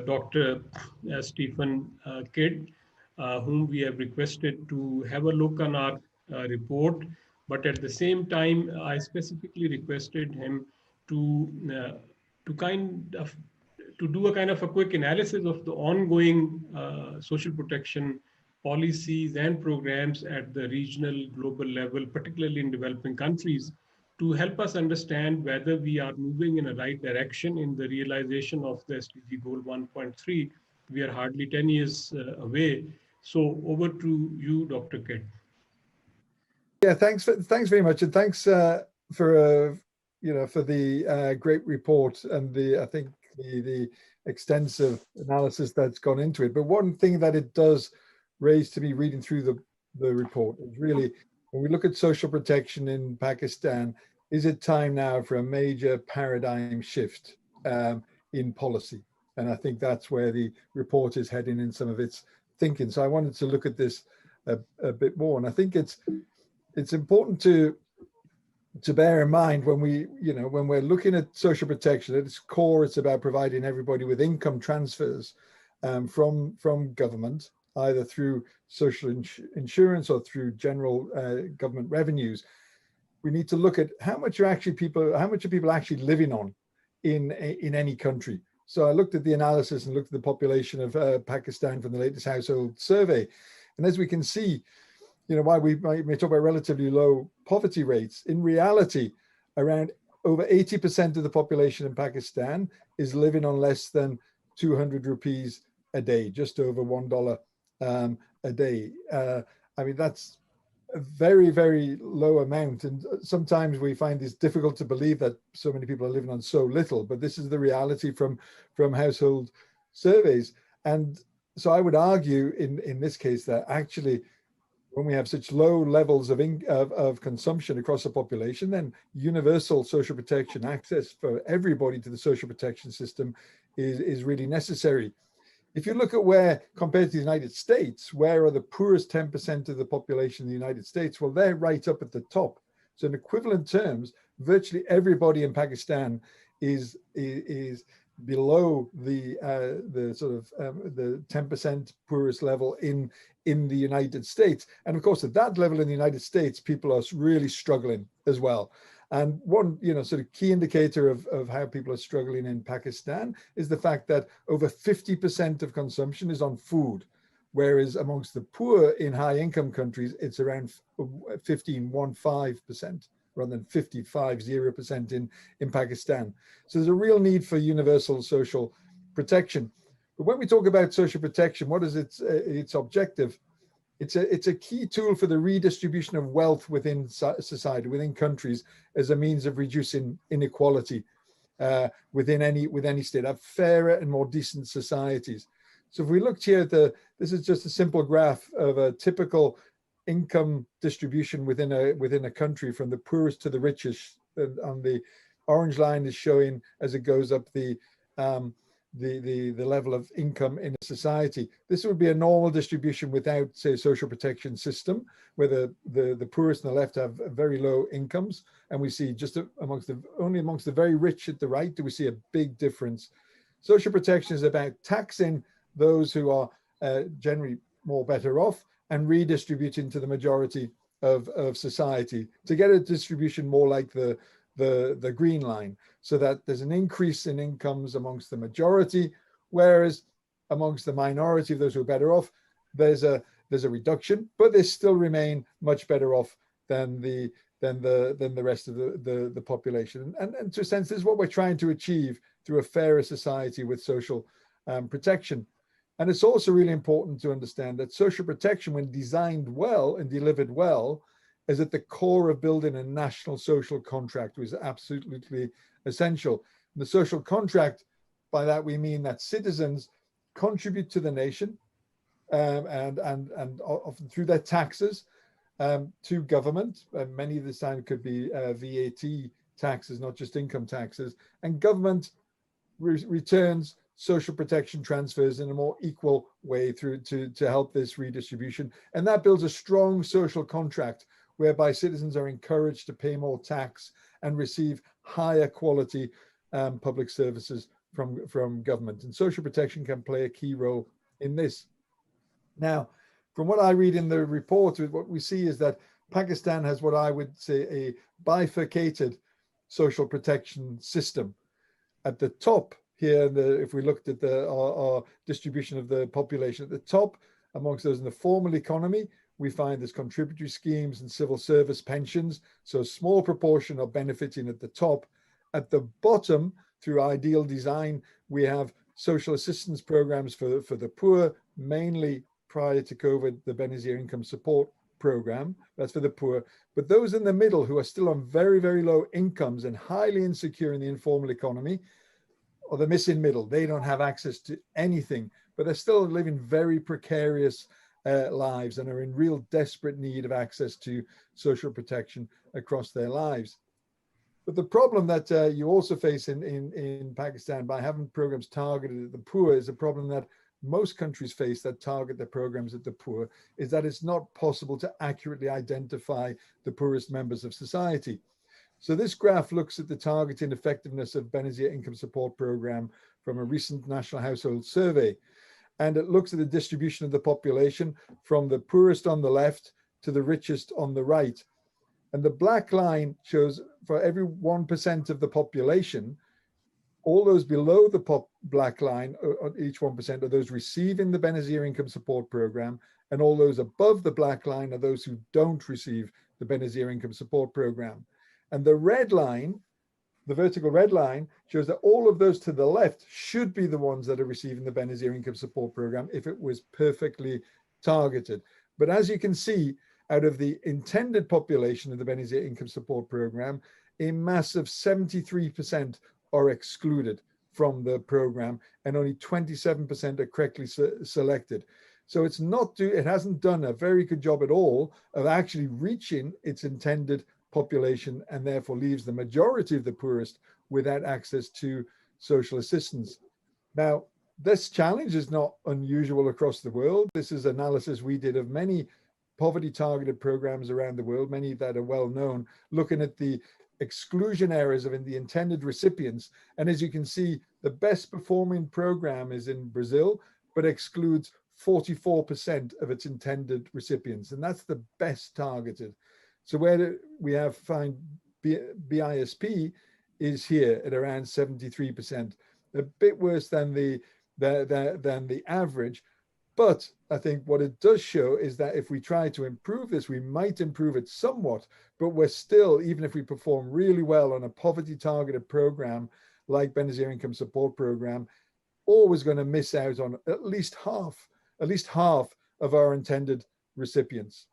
Dr. Stephen Kidd, whom we have requested to have a look on our report. But at the same time, I specifically requested him to kind of to do a kind of a quick analysis of the ongoing social protection policies and programs at the regional, global level, particularly in developing countries, to help us understand whether we are moving in a right direction in the realization of the SDG goal 1.3. We are hardly 10 years away. So over to you, Dr. Kidd. Yeah, thanks very much, and thanks for the great report and I think the extensive analysis that's gone into it. But one thing that it does raise to me reading through the report is really, when we look at social protection in Pakistan, is it time now for a major paradigm shift in policy? And I think that's where the report is heading in some of its thinking. So I wanted to look at this a bit more, and I think it's important to bear in mind when we're looking at social protection, at its core, it's about providing everybody with income transfers from government, either through social insurance or through general government revenues. We need to look at how much are people actually living on in any country. So I looked at the analysis and looked at the population of Pakistan from the latest household survey, and as we can see, while we may talk about relatively low poverty rates, in reality, around over 80% of the population in Pakistan is living on less than 200 rupees a day, just over $1 a day. I mean, that's a very, very low amount. And sometimes we find it's difficult to believe that so many people are living on so little, but this is the reality from household surveys. And so I would argue in this case that actually, when we have such low levels of consumption across the population, then universal social protection, access for everybody to the social protection system is really necessary. If you look at where, compared to the United States, where are the poorest 10% of the population in the United States? Well, they're right up at the top. So in equivalent terms, virtually everybody in Pakistan is below the sort of the 10% poorest level in the United States. And of course, at that level in the United States, people are really struggling as well. And one sort of key indicator of how people are struggling in Pakistan is the fact that over 50% of consumption is on food, whereas amongst the poor in high income countries, it's around 15% rather than 55% in Pakistan. So there's a real need for universal social protection. But when we talk about social protection, what is its objective? It's a key tool for the redistribution of wealth within society, within countries, as a means of reducing inequality within any state, have fairer and more decent societies. So if we looked here at this is just a simple graph of a typical income distribution within a country, from the poorest to the richest. And on the orange line is showing as it goes up the level of income in a society. This would be a normal distribution without, say, a social protection system, where the poorest on the left have very low incomes, and we see just only amongst the very rich at the right do we see a big difference. Social protection is about taxing those who are generally more better off and redistributing to the majority of society to get a distribution more like the green line, so that there's an increase in incomes amongst the majority, whereas amongst the minority of those who are better off, there's a reduction, but they still remain much better off than the rest of the population. And to a sense, this is what we're trying to achieve through a fairer society with social protection. And it's also really important to understand that social protection, when designed well and delivered well, is at the core of building a national social contract, which is absolutely essential. And the social contract, by that we mean that citizens contribute to the nation and often through their taxes to government. Many of the time it could be VAT taxes, not just income taxes, and government returns social protection transfers in a more equal way through to help this redistribution. And that builds a strong social contract whereby citizens are encouraged to pay more tax and receive higher quality public services from government, and social protection can play a key role in this. Now, from what I read in the report, what we see is that Pakistan has what I would say a bifurcated social protection system. At the top here, if we looked at our distribution of the population, at the top, amongst those in the formal economy, we find there's contributory schemes and civil service pensions. So a small proportion are benefiting at the top. At the bottom, through ideal design, we have social assistance programs for the poor, mainly prior to COVID, the Benazir Income Support Program, that's for the poor. But those in the middle who are still on very, very low incomes and highly insecure in the informal economy, or the missing middle, they don't have access to anything, but they're still living very precarious lives and are in real desperate need of access to social protection across their lives. But the problem that you also face in Pakistan by having programs targeted at the poor is a problem that most countries face that target their programs at the poor, is that it's not possible to accurately identify the poorest members of society. So this graph looks at the targeting effectiveness of Benazir Income Support Program from a recent National Household Survey. And it looks at the distribution of the population from the poorest on the left to the richest on the right. And the black line shows for every 1% of the population, all those below the black line, each 1%, are those receiving the Benazir Income Support Program, and all those above the black line are those who don't receive the Benazir Income Support Program. And the red line, the vertical red line, shows that all of those to the left should be the ones that are receiving the Benazir Income Support Program if it was perfectly targeted. But as you can see, out of the intended population of the Benazir Income Support Program, a massive 73% are excluded from the program, and only 27% are correctly selected. So it hasn't done a very good job at all of actually reaching its intended population, and therefore leaves the majority of the poorest without access to social assistance. Now, this challenge is not unusual across the world. This is analysis we did of many poverty targeted programs around the world, many that are well known, looking at the exclusion areas of the intended recipients. And as you can see, the best performing program is in Brazil, but excludes 44% of its intended recipients. And that's the best targeted. So where we find BISP is here at around 73%, a bit worse than the average. But I think what it does show is that if we try to improve this, we might improve it somewhat, but we're still, even if we perform really well on a poverty targeted program like Benazir Income Support Program, always going to miss out on at least half of our intended recipients.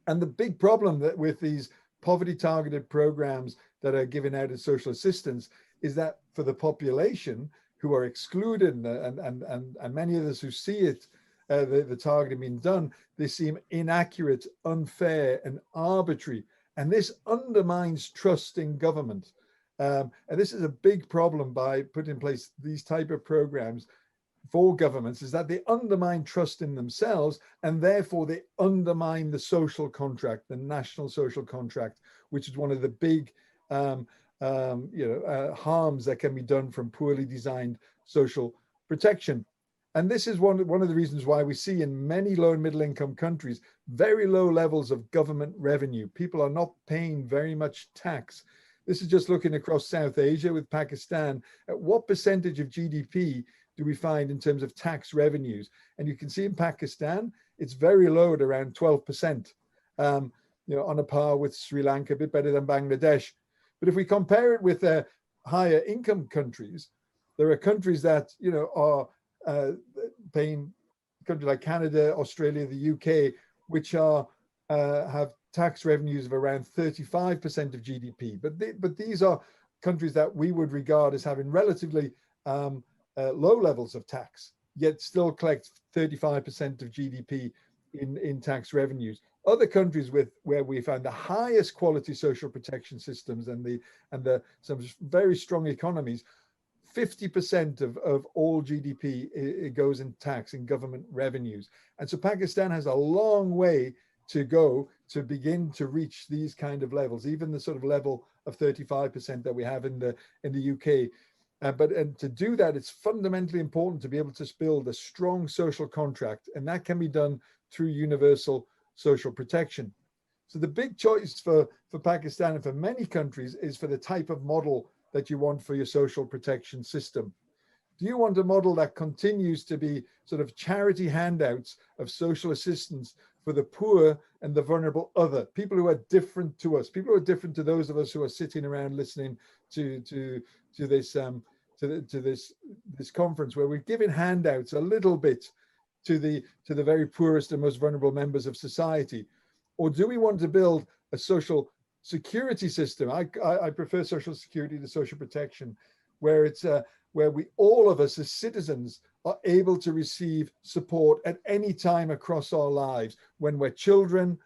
And the big problem with these poverty targeted programs that are given out as social assistance is that for the population who are excluded, and many of us who see it, the targeting being done, they seem inaccurate, unfair, and arbitrary. And this undermines trust in government. And this is a big problem by putting in place these type of programs for governments, is that they undermine trust in themselves, and therefore they undermine the social contract, the national social contract, which is one of the big harms that can be done from poorly designed social protection. And this is one of the reasons why we see in many low and middle income countries very low levels of government revenue. People are not paying very much tax. This is just looking across South Asia with Pakistan. At what percentage of GDP do we find in terms of tax revenues? And you can see in Pakistan, it's very low at around 12%, on a par with Sri Lanka, a bit better than Bangladesh. But if we compare it with higher income countries, there are countries that, are paying, countries like Canada, Australia, the UK, which have tax revenues of around 35% of GDP. But these are countries that we would regard as having relatively low levels of tax, yet still collect 35% of GDP in tax revenues. Other countries where we find the highest quality social protection systems and some very strong economies, 50% of all GDP it goes in tax, in government revenues. And so Pakistan has a long way to go to begin to reach these kind of levels, even the sort of level of 35% that we have in the UK. But to do that, it's fundamentally important to be able to build a strong social contract, and that can be done through universal social protection. So the big choice for Pakistan and for many countries is for the type of model that you want for your social protection system. Do you want a model that continues to be sort of charity handouts of social assistance for the poor and the vulnerable other, people who are different to us, people who are different to those of us who are sitting around listening to this this conference, where we're giving handouts a little bit to the very poorest and most vulnerable members of society? Or do we want to build a social security system? I prefer social security to social protection, where it's where we, all of us as citizens, are able to receive support at any time across our lives, when we're children,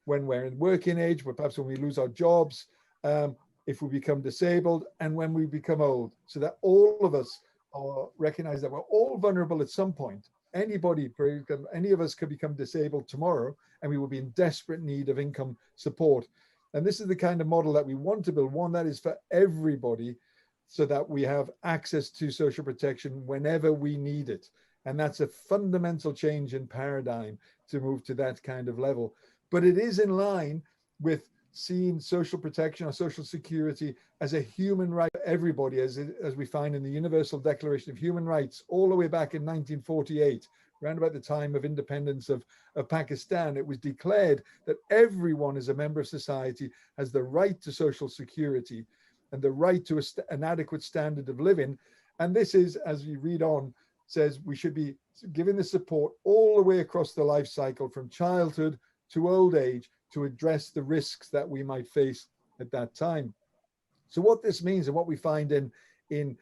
when we're in working age, perhaps when we lose our jobs, if we become disabled, and when we become old, so that all of us recognize that we're all vulnerable at some point. Anybody, any of us could become disabled tomorrow, and we will be in desperate need of income support. And this is the kind of model that we want to build, one that is for everybody, so that we have access to social protection whenever we need it. And that's a fundamental change in paradigm to move to that kind of level. But it is in line with seeing social protection or social security as a human right for everybody, as we find in the Universal Declaration of Human Rights all the way back in 1948, around about the time of independence of Pakistan. It was declared that everyone as a member of society has the right to social security and the right to an adequate standard of living. And this is, as you read on, says we should be giving the support all the way across the life cycle, from childhood to old age, to address the risks that we might face at that time. So what this means, and what we find in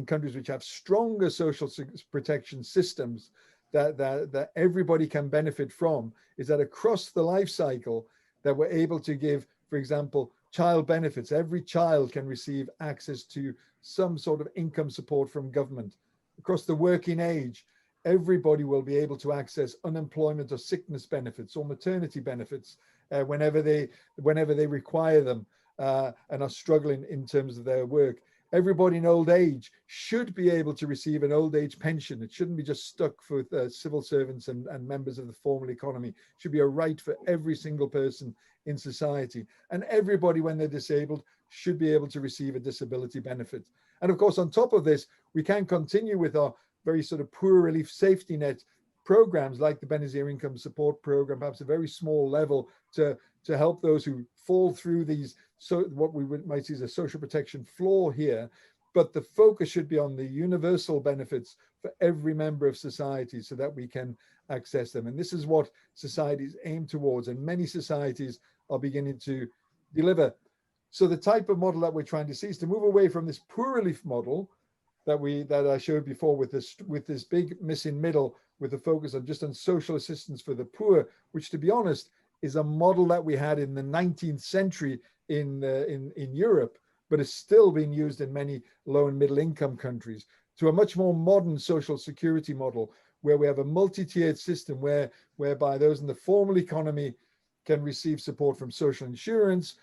countries which have stronger social protection systems that everybody can benefit from, is that across the life cycle, that we're able to give, for example, child benefits. Every child can receive access to some sort of income support from government. Across the working age, everybody will be able to access unemployment or sickness benefits or maternity benefits whenever they require them and are struggling in terms of their work. Everybody in old age should be able to receive an old age pension. It shouldn't be just stuck for civil servants and members of the formal economy. It should be a right for every single person in society. And everybody, when they're disabled, should be able to receive a disability benefit. And of course, on top of this, we can continue with our very sort of poor relief safety net programs, like the Benazir Income Support Program, perhaps a very small level, to help those who fall through these, so what we might see as a social protection floor here. But the focus should be on the universal benefits for every member of society, so that we can access them. And this is what societies aim towards, and many societies are beginning to deliver. So the type of model that we're trying to see is to move away from this poor relief model that I showed before, with this big missing middle, with the focus on just on social assistance for the poor, which, to be honest, is a model that we had in the 19th century in Europe, but is still being used in many low and middle income countries, to a much more modern social security model, where we have a multi-tiered system whereby those in the formal economy can receive support from social insurance,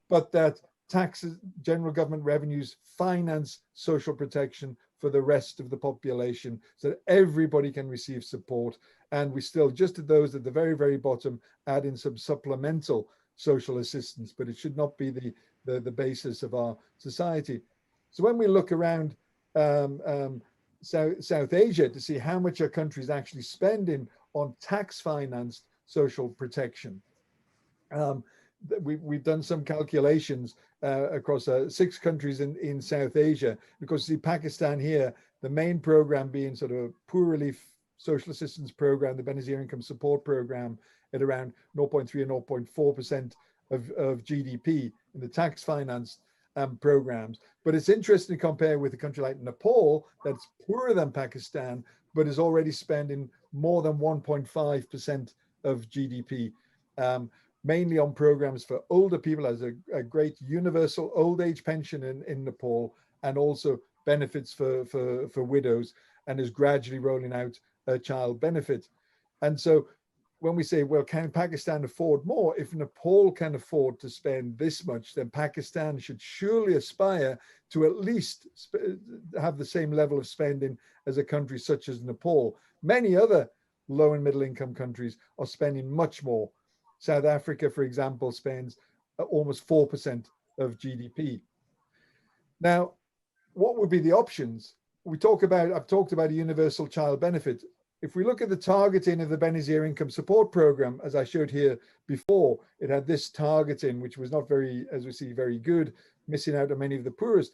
but that taxes, general government revenues finance social protection for the rest of the population, so that everybody can receive support. And we still, just at those at the very, very bottom, add in some supplemental social assistance, but it should not be the basis of our society. So when we look around South Asia to see how much our countries actually spending on tax financed social protection, we've done some calculations across 6 countries in South Asia. Because see, Pakistan here, the main program being sort of poor relief social assistance program, the Benazir Income Support Program, at around 0.3 and 0.4% of GDP in the tax financed programs. But it's interesting to compare with a country like Nepal, that's poorer than Pakistan, but is already spending more than 1.5% of GDP. Mainly on programs for older people, as a great universal old age pension in Nepal, and also benefits for widows, and is gradually rolling out a child benefit. And so when we say, well, can Pakistan afford more? If Nepal can afford to spend this much, then Pakistan should surely aspire to at least have the same level of spending as a country such as Nepal. Many other low and middle income countries are spending much more. South Africa, for example, spends almost 4% of GDP. Now, what would be the options? I've talked about a universal child benefit. If we look at the targeting of the Benazir Income Support Program, as I showed here before, it had this targeting, which was not very, as we see, very good, missing out on many of the poorest.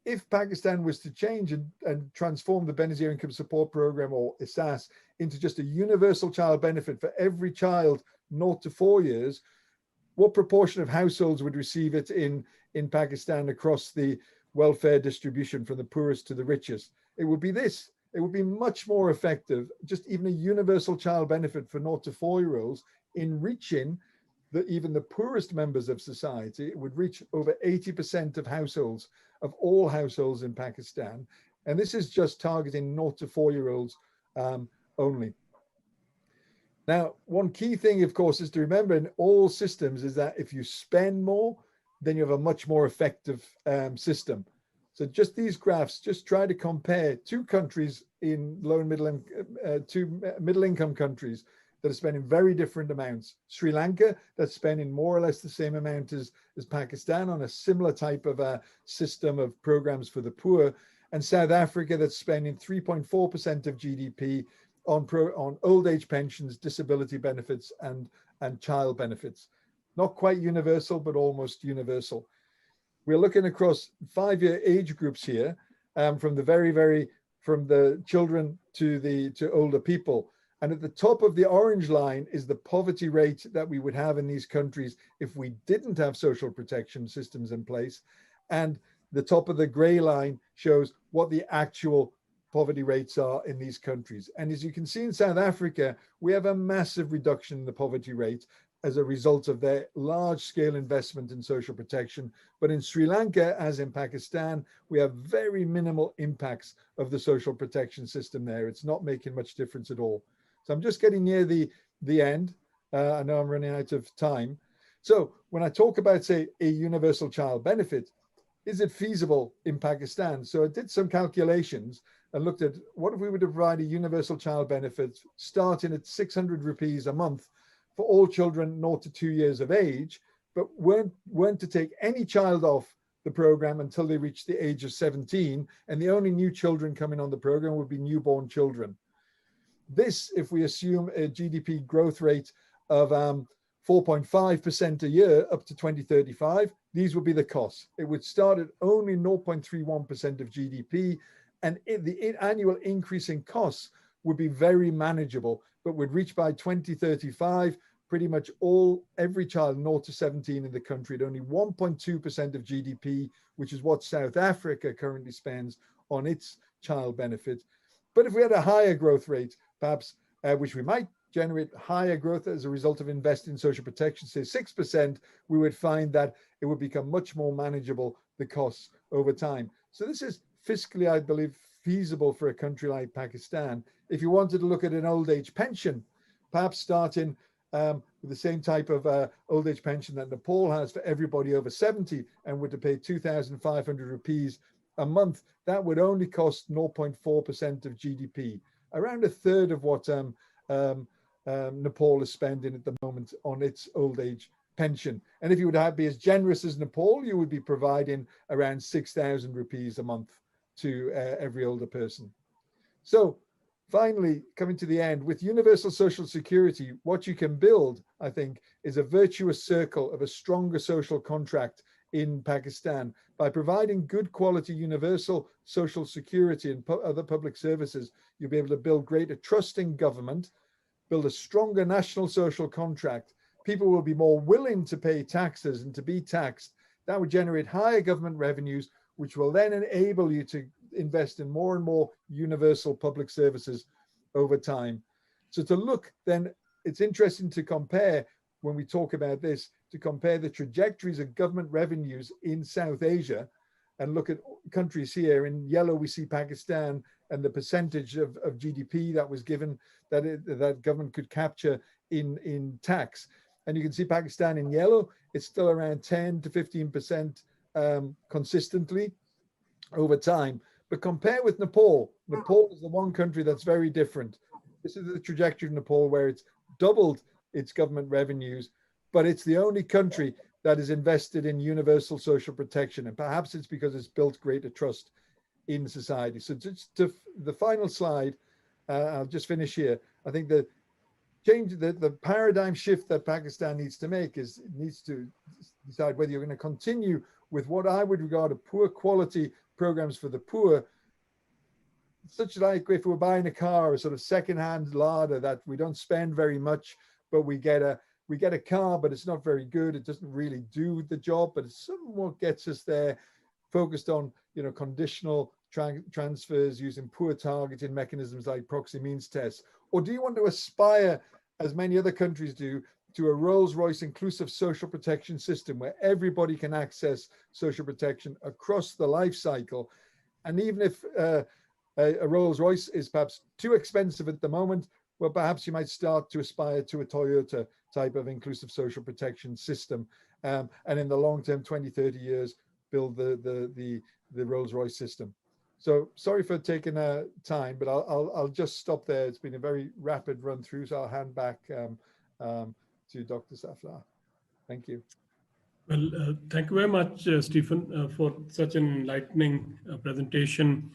If Pakistan was to change and transform the Benazir Income Support Program, or ISAS, into just a universal child benefit for every child 0 to 4 years, what proportion of households would receive it in Pakistan across the welfare distribution from the poorest to the richest? It would be this. It would be much more effective, just even a universal child benefit for 0 to 4-year-olds in reaching even the poorest members of society. It would reach over 80% of households, of all households in Pakistan. And this is just targeting 0 to 4-year-olds only. Now, one key thing, of course, is to remember in all systems is that if you spend more, then you have a much more effective system. So just these graphs, just try to compare two countries in low and middle, two middle income countries that are spending very different amounts. Sri Lanka, that's spending more or less the same amount as Pakistan on a similar type of system of programs for the poor. And South Africa, that's spending 3.4% of GDP on old age pensions, disability benefits, and child benefits. Not quite universal, but almost universal. We're looking across 5-year age groups here, from the children to older people. And at the top of the orange line is the poverty rate that we would have in these countries if we didn't have social protection systems in place. And the top of the gray line shows what the actual poverty rates are in these countries. And as you can see in South Africa, we have a massive reduction in the poverty rate as a result of their large-scale investment in social protection. But in Sri Lanka, as in Pakistan, we have very minimal impacts of the social protection system there. It's not making much difference at all. So I'm just getting near the end. I know I'm running out of time. So when I talk about, say, a universal child benefit, is it feasible in Pakistan? So I did some calculations and looked at what if we were to provide a universal child benefit starting at 600 rupees a month for all children 0 to 2 years of age, but weren't to take any child off the program until they reach the age of 17, and the only new children coming on the program would be newborn children. This, if we assume a GDP growth rate of 4.5% a year up to 2035, these would be the costs. It would start at only 0.31% of GDP, and the annual increase in costs would be very manageable, but would reach by 2035 pretty much every child 0 to 17 in the country at only 1.2% of GDP, which is what South Africa currently spends on its child benefit. But if we had a higher growth rate, perhaps, which we might generate higher growth as a result of investing in social protection, say 6%, we would find that it would become much more manageable, the costs over time. So this is fiscally, I believe, feasible for a country like Pakistan. If you wanted to look at an old age pension, perhaps starting with the same type of old age pension that Nepal has for everybody over 70, and were to pay 2,500 rupees a month, that would only cost 0.4% of GDP, around a third of what Nepal is spending at the moment on its old age pension. And if you would be as generous as Nepal, you would be providing around 6,000 rupees a month to every older person. So finally, coming to the end, with universal social security, what you can build, I think, is a virtuous circle of a stronger social contract in Pakistan. By providing good quality universal social security and other public services, you'll be able to build greater trust in government, build a stronger national social contract. People will be more willing to pay taxes and to be taxed. That would generate higher government revenues, which will then enable you to invest in more and more universal public services over time. So to look then, it's interesting to compare, when we talk about this, to compare the trajectories of government revenues in South Asia, and look at countries here. In yellow, we see Pakistan and the percentage of GDP that was given, that government could capture in tax. And you can see Pakistan in yellow, it's still around 10 to 15% consistently over time. But compare with Nepal. Nepal is the one country that's very different. This is the trajectory of Nepal, where it's doubled its government revenues, but it's the only country that is invested in universal social protection. And perhaps it's because it's built greater trust in society. So just to the final slide, I'll just finish here. I think the paradigm shift that Pakistan needs to make is it needs to decide whether you're going to continue with what I would regard as poor quality programs for the poor, such like if we're buying a car, a sort of second-hand Lada that we don't spend very much, but we get a car, but it's not very good. It doesn't really do the job, but it somewhat gets us there, focused on, you know, conditional transfers using poor targeting mechanisms like proxy means tests? Or do you want to aspire, as many other countries do, to a Rolls-Royce inclusive social protection system where everybody can access social protection across the life cycle? And even if a Rolls-Royce is perhaps too expensive at the moment, well, perhaps you might start to aspire to a Toyota type of inclusive social protection system. And in the long term, 20, 30 years, build the Rolls-Royce system. So sorry for taking time, but I'll just stop there. It's been a very rapid run through, so I'll hand back to Dr. Safdar. Thank you. Well, thank you very much, Stephen, for such an enlightening presentation.